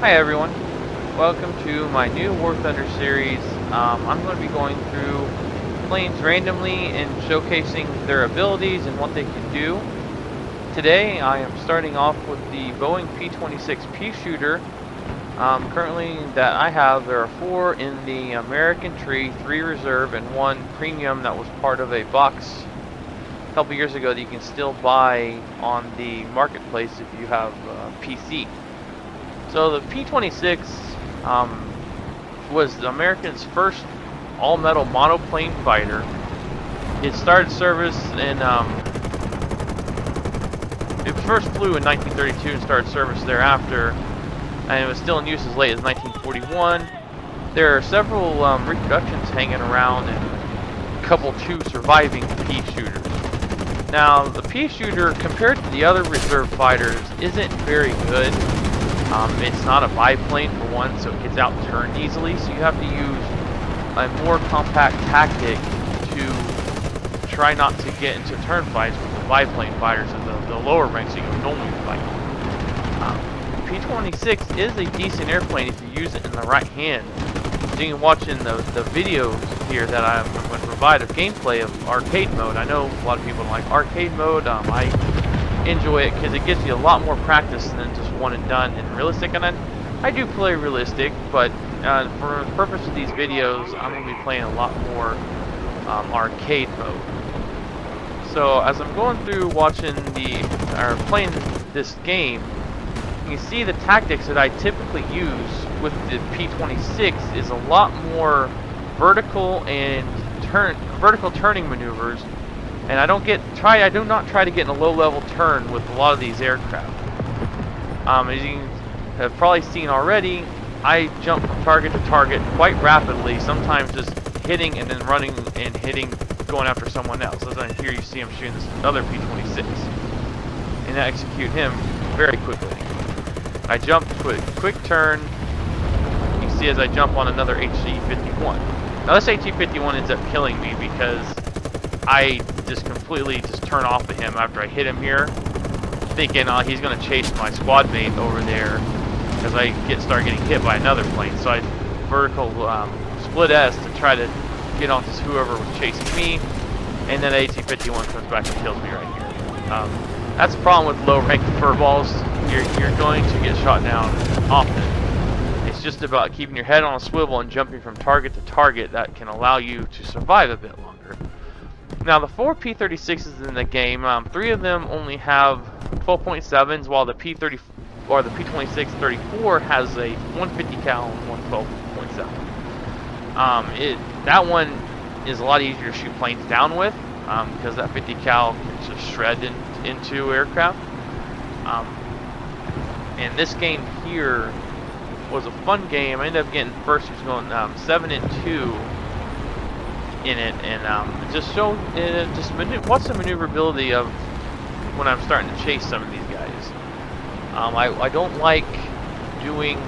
Hi everyone, welcome to my new Warthunder series. I'm going to be going through planes randomly and showcasing their abilities and what they can do. Today I am starting off with the Boeing P-26 Peashooter. Currently that I have, there are 4 in the American tree, 3 reserve, and 1 premium that was part of a box a couple years ago that you can still buy on the marketplace if you have PC. So the P-26 was America's first all-metal monoplane fighter. It started service in, it first flew in 1932 and started service thereafter, and it was still in use as late as 1941. There are several reproductions hanging around and a couple 2 surviving Peashooters. Now, the Peashooter, compared to the other reserve fighters, isn't very good. It's not a biplane for one, so it gets out-turned easily, so you have to use a more compact tactic to try not to get into turn fights with the biplane fighters in the lower ranks that you normally fight. P-26 is a decent airplane if you use it in the right hand. So you can watch in the videos here that I'm going to provide of gameplay of arcade mode. I know a lot of people like arcade mode. I enjoy it because it gives you a lot more practice than just one and done in realistic. And I do play realistic, but for the purpose of these videos, I'm going to be playing a lot more arcade mode. So as I'm going through watching playing this game, you can see the tactics that I typically use with the P-26 is a lot more vertical and vertical turning maneuvers. And I do not try to get in a low-level turn with a lot of these aircraft. As you have probably seen already, I jump from target to target quite rapidly, sometimes just hitting and then running and hitting, going after someone else. As here you see I'm shooting this other P-26. And I execute him very quickly. I jump to a quick turn. You can see as I jump on another HE-51. Now this HE-51 ends up killing me because I just completely turn off of him after I hit him here, thinking he's going to chase my squad mate over there because I start getting hit by another plane. So I vertical split S to try to get onto whoever was chasing me, and then HE-51 comes back and kills me right here. That's the problem with low-ranked furballs. You're going to get shot down often. It's just about keeping your head on a swivel and jumping from target to target that can allow you to survive a bit longer. Now the 4 P-36s in the game, 3 of them only have 12.7s, while the P-26 34 has a 150 cal and 112.7. That one is a lot easier to shoot planes down with because that 50 cal can just shred into aircraft. And this game here was a fun game. I ended up getting first. He was going 7-2. In it, and what's the maneuverability of when I'm starting to chase some of these guys. I don't like doing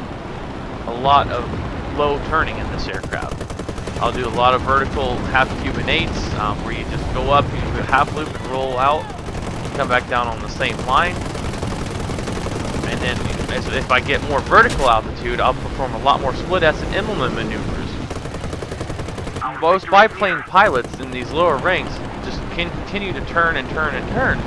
a lot of low turning in this aircraft. I'll do a lot of vertical half Cuban 8s where you just go up, you do a half loop and roll out, come back down on the same line, and then if I get more vertical altitude, I'll perform a lot more split S and implement maneuvers. Most biplane pilots in these lower ranks just can continue to turn and turn and turn.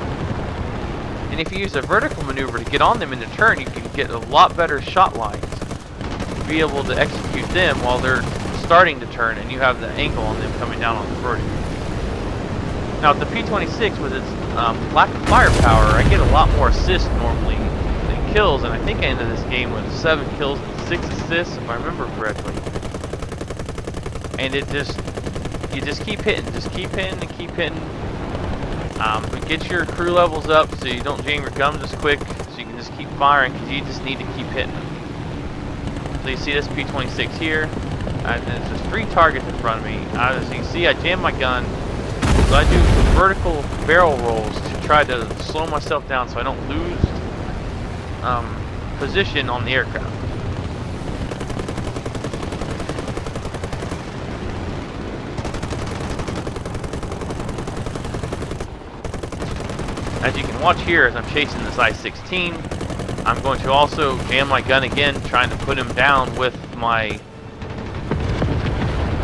And if you use a vertical maneuver to get on them in the turn, you can get a lot better shot lines to be able to execute them while they're starting to turn and you have the angle on them coming down on the vertical. Now the P-26 with its lack of firepower, I get a lot more assists normally than kills, and I think I ended this game with 7 kills and 6 assists if I remember correctly. And you just keep hitting and keep hitting. But get your crew levels up so you don't jam your guns as quick, so you can just keep firing because you just need to keep hitting them. So you see this P-26 here, and there's just 3 targets in front of me. As you can see, I jam my gun, so I do vertical barrel rolls to try to slow myself down so I don't lose position on the aircraft. As you can watch here, as I'm chasing this I-16, I'm going to also jam my gun again, trying to put him down with my...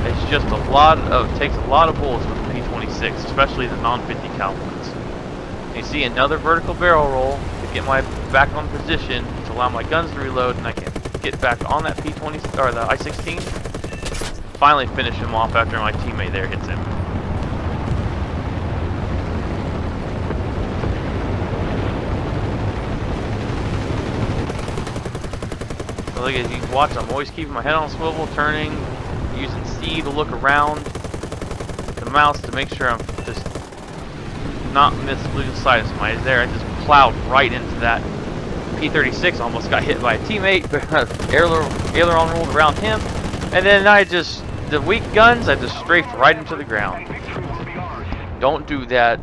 It's just a lot of... It takes a lot of bullets with the P-26, especially the non-50 cal ones. You see another vertical barrel roll to get my back on position to allow my guns to reload, and I can get back on that P-20 or the I-16. Finally finish him off after my teammate there hits him. So look, as you can watch, I'm always keeping my head on swivel, turning, using C to look around, the mouse to make sure I'm just not losing sight of somebody. There, I just plowed right into that P-36, almost got hit by a teammate, aileron rolled around him, and then the weak guns, I just strafed right into the ground. Don't do that.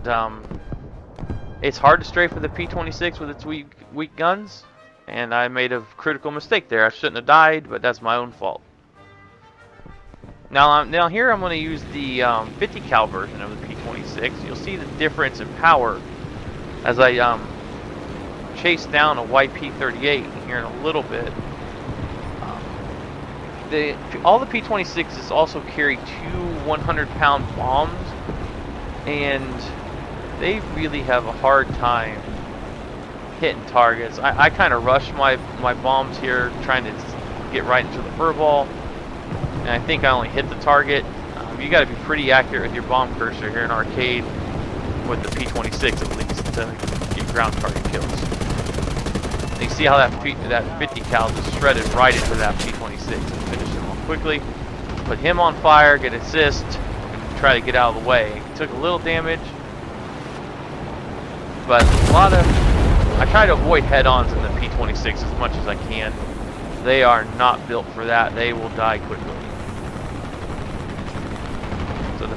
It's hard to strafe with the P-26 with its weak guns, and I made a critical mistake there. I shouldn't have died, but that's my own fault. Now here I'm going to use the 50 cal version of the P-26. You'll see the difference in power as I chase down a YP-38 here in a little bit. All the P-26s also carry two 100-pound bombs, and they really have a hard time hitting targets. I kind of rush my bombs here, trying to get right into the fur ball, and I think I only hit the target. You got to be pretty accurate with your bomb cursor here in arcade with the P-26 at least to get ground target kills. And you see how that 50 cal just shredded right into that P-26 and finished him off quickly. Put him on fire, get assist, and try to get out of the way. He took a little damage, but I try to avoid head-ons in the P-26 as much as I can. They are not built for that. They will die quickly. So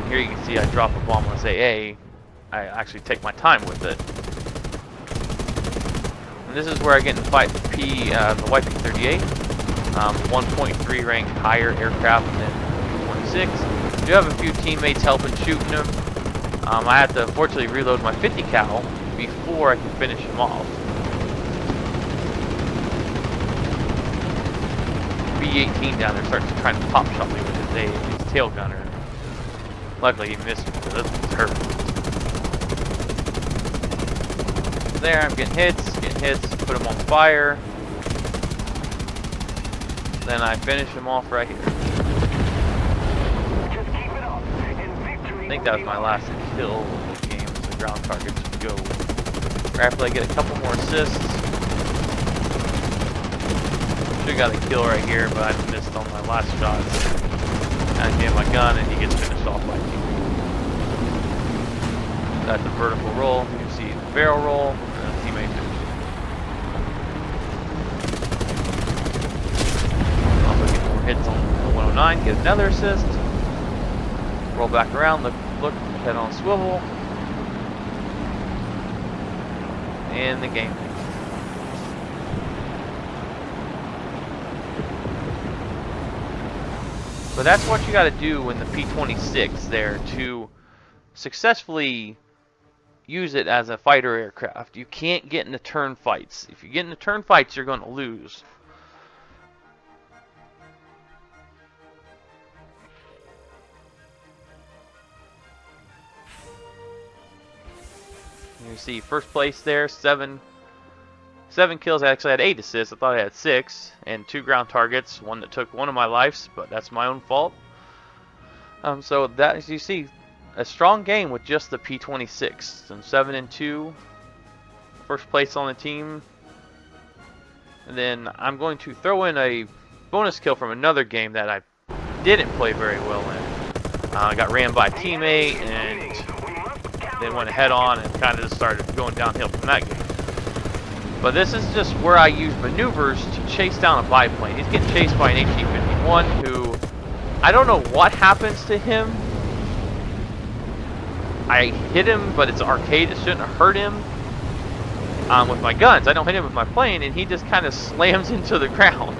here you can see I drop a bomb on this AA. I actually take my time with it. And this is where I get in the fight with the YP-38. 1.3 rank higher aircraft than P-26. I do have a few teammates helping shooting him. I had to unfortunately reload my 50 cal before I can finish him off. B-18 down there starts trying to pop shot me with his tail gunner. Luckily he missed me, so this was hurt. There, I'm getting hits, put him on fire. Then I finish him off right here. I think that was my last kill of the game, so ground targets go. Right after I get a couple more assists. Should've got a kill right here, but I missed on my last shots. I get my gun and he gets finished off by team. That's the vertical roll. You can see the barrel roll and a teammate finishes. Also get more hits on the 109, get another assist. Roll back around, look, head on swivel. And the game. But that's what you got to do in the P-26 there to successfully use it as a fighter aircraft. You can't get into turn fights. If you get into turn fights, you're going to lose. You see first place there, seven kills. I actually had 8 assists. I thought I had 6, and 2 ground targets. One that took one of my lives, but that's my own fault. So that, as you see, a strong game with just the P-26. Some 7-2, first place on the team. And then I'm going to throw in a bonus kill from another game that I didn't play very well in. I got ran by a teammate and then went head on and kind of just started going downhill from that game. But this is just where I use maneuvers to chase down a biplane. He's getting chased by an HE-51 who, I don't know what happens to him. I hit him, but it's arcade. It shouldn't have hurt him with my guns. I don't hit him with my plane, and he just kind of slams into the ground.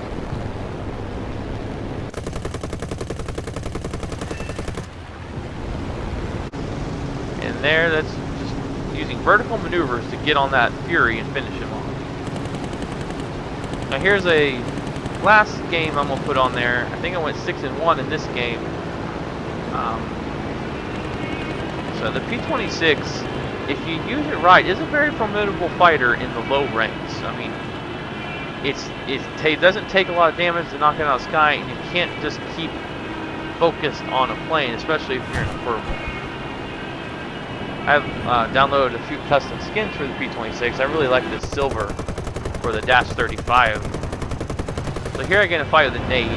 And there, that's just using vertical maneuvers to get on that Fury and finish him off. Now here's a last game I'm gonna put on there. I think I went 6-1 in this game. So the P-26, if you use it right, is a very formidable fighter in the low ranks. I mean, it doesn't take a lot of damage to knock it out of the sky, and you can't just keep focused on a plane, especially if you're in a purple. I've downloaded a few custom skins for the P-26. I really like this silver for the Dash 35. So here I get in a fight with a nade,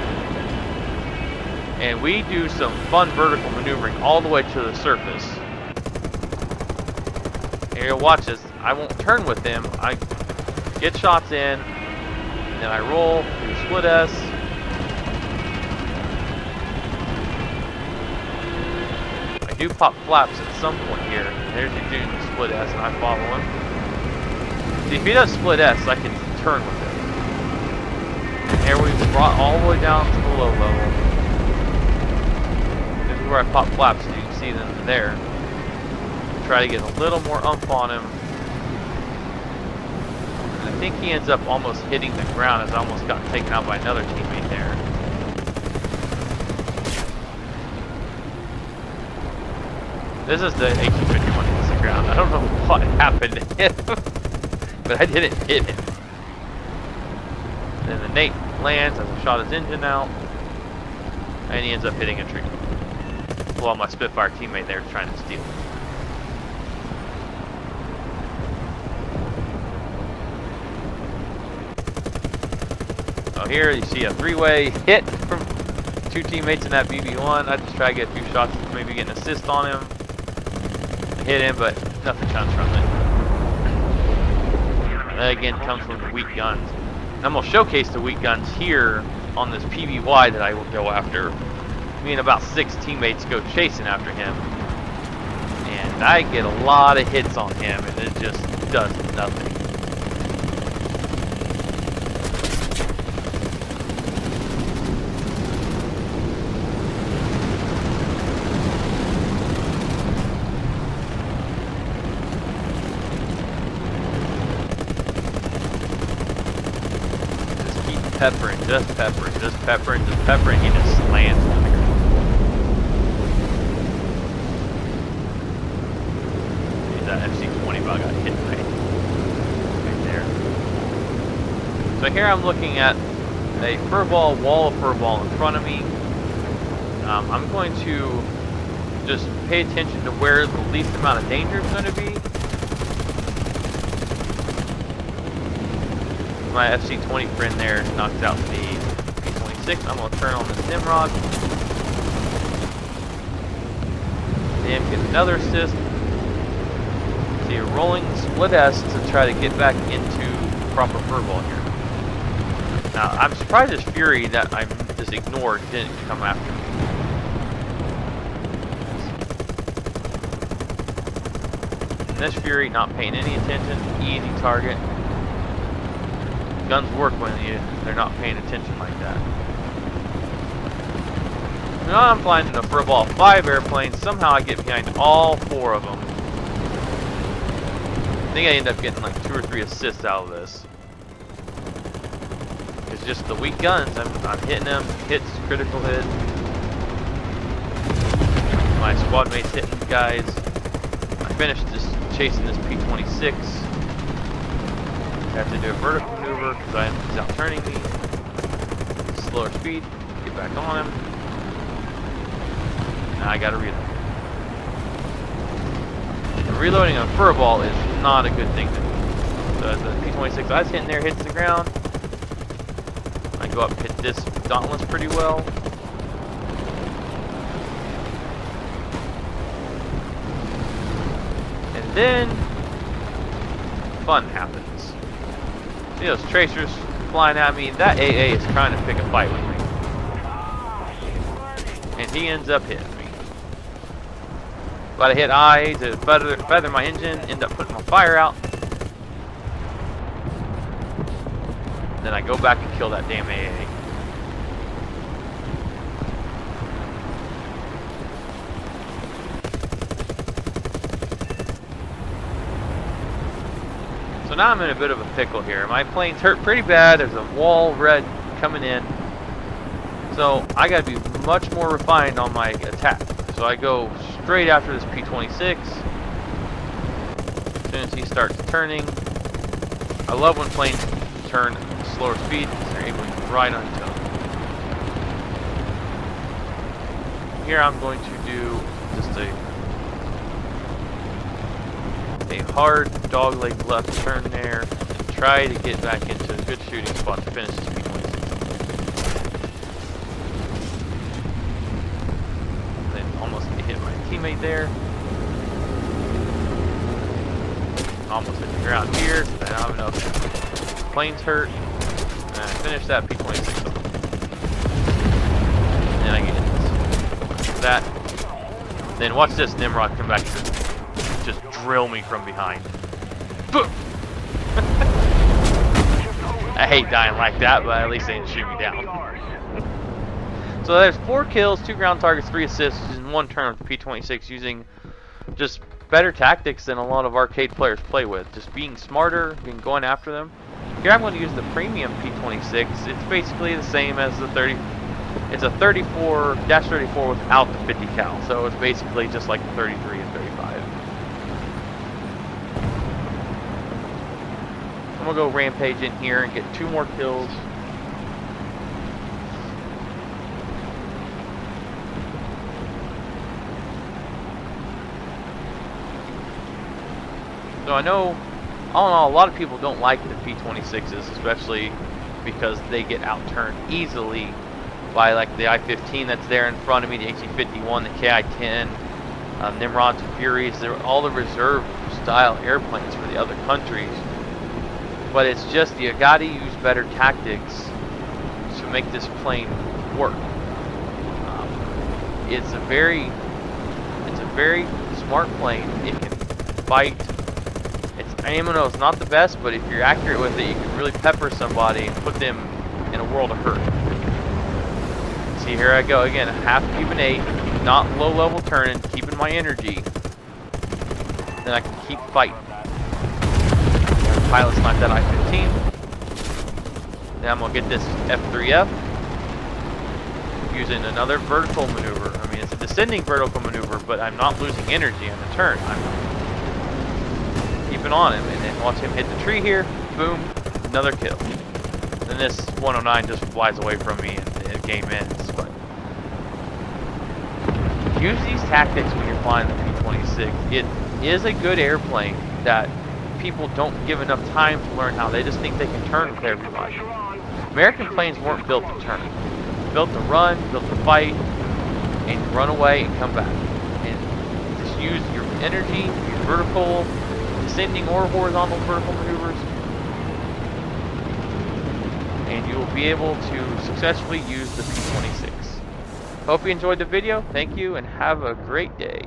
and we do some fun vertical maneuvering all the way to the surface. And you'll watch this. I won't turn with him. I get shots in, and then I roll, do split S. I do pop flaps at some point here. There's your dude in split S, and I follow him. See, if he does split S, I can turn with him. And here we've brought all the way down to the low level. This is where I pop flaps, so you can see them there. Try to get a little more oomph on him. And I think he ends up almost hitting the ground, as I almost got taken out by another teammate there. This is the AK-51 hits the ground. I don't know what happened to him, but I didn't hit him. Then the Nate lands as I shot his engine out, and he ends up hitting a tree, while my Spitfire teammate there is trying to steal. So here you see a three-way hit from two teammates in that BB-1. I just try to get a few shots, maybe get an assist on him. I hit him, but nothing comes from it. That again comes from the weak guns. I'm going to showcase the weak guns here on this PBY that I will go after. Me and about 6 teammates go chasing after him. And I get a lot of hits on him, and it just does nothing. Peppering, just peppering, just peppering, just peppering. He just slams on the ground. That FC-20 bug got hit right there. So here I'm looking at a furball, wall of furball in front of me. I'm going to just pay attention to where the least amount of danger is going to be. My FC-20 friend there knocked out the P-26. I'm going to turn on this Nimrod. Then get another assist. So you're rolling split S to try to get back into proper furball here. Now, I'm surprised this Fury that I just ignored didn't come after me. And this Fury not paying any attention, easy target. Guns work when they're not paying attention like that. Now I'm flying in a furball of 5 airplanes. Somehow I get behind all 4 of them. I think I end up getting like 2 or 3 assists out of this. It's just the weak guns. I'm hitting them. Hits, critical hit. My squad mates hitting guys. I finished just chasing this P-26. I have to do a vertical maneuver because he's out turning me. Slower speed, get back on him. Now I gotta reload. Reloading on a furball is not a good thing to do. So as the P-26 I was hitting there hits the ground, I go up and hit this Dauntless pretty well. And then fun happens. See those tracers flying at me? That AA is trying to pick a fight with me. And he ends up hitting me. But I hit I to feather my engine, end up putting my fire out. Then I go back and kill that damn AA. So now I'm in a bit of a pickle here. My plane's hurt pretty bad. There's a wall red coming in. So I gotta be much more refined on my attack. So I go straight after this P-26. As soon as he starts turning. I love when planes turn at slower speed because they're able to ride on each other. Here I'm going to do just a hard dogleg left turn there and try to get back into a good shooting spot to finish this P-26. Then almost hit my teammate there. Almost hit the ground here, so I don't have enough planes hurt. And I finish that P-26 off. And then I get that. Then watch this Nimrod come back and just drill me from behind. Boom! I hate dying like that, but at least they didn't shoot me down. So there's 4 kills, 2 ground targets, 3 assists in 1 turn with the P-26 using just better tactics than a lot of arcade players play with. Just being smarter, going after them. Here I'm going to use the premium P-26. It's basically the same as the 30. It's a 34-34 without the 50 cal, so it's basically just like the 33 and 35. I'm gonna go rampage in here and get 2 more kills. So I know, all in all, a lot of people don't like the P-26s, especially because they get outturned easily by like the I-15 that's there in front of me, the HE-51, the KI-10, Nimrods, Furies. They're all the reserve style airplanes for the other countries. But it's just you gotta use better tactics to make this plane work. It's a very smart plane. It can fight. Its ammo is not the best, but if you're accurate with it, you can really pepper somebody and put them in a world of hurt. See, here I go again, half Cuban 8, not low level turning, keeping my energy. Then I can keep fighting. Pilot snipe that I-15. Then I'm gonna get this F3F using another vertical maneuver. I mean, it's a descending vertical maneuver, but I'm not losing energy on the turn. I'm keeping on him, and then watch him hit the tree here. Boom, another kill. Then this 109 just flies away from me, and the game ends. But use these tactics when you're flying the P-26. It is a good airplane that people don't give enough time to learn how. They just think they can turn with everybody. American planes weren't built to turn. Built to run, built to fight, and run away and come back. And just use your energy, your vertical, descending or horizontal vertical maneuvers, and you will be able to successfully use the P-26. Hope you enjoyed the video. Thank you, and have a great day.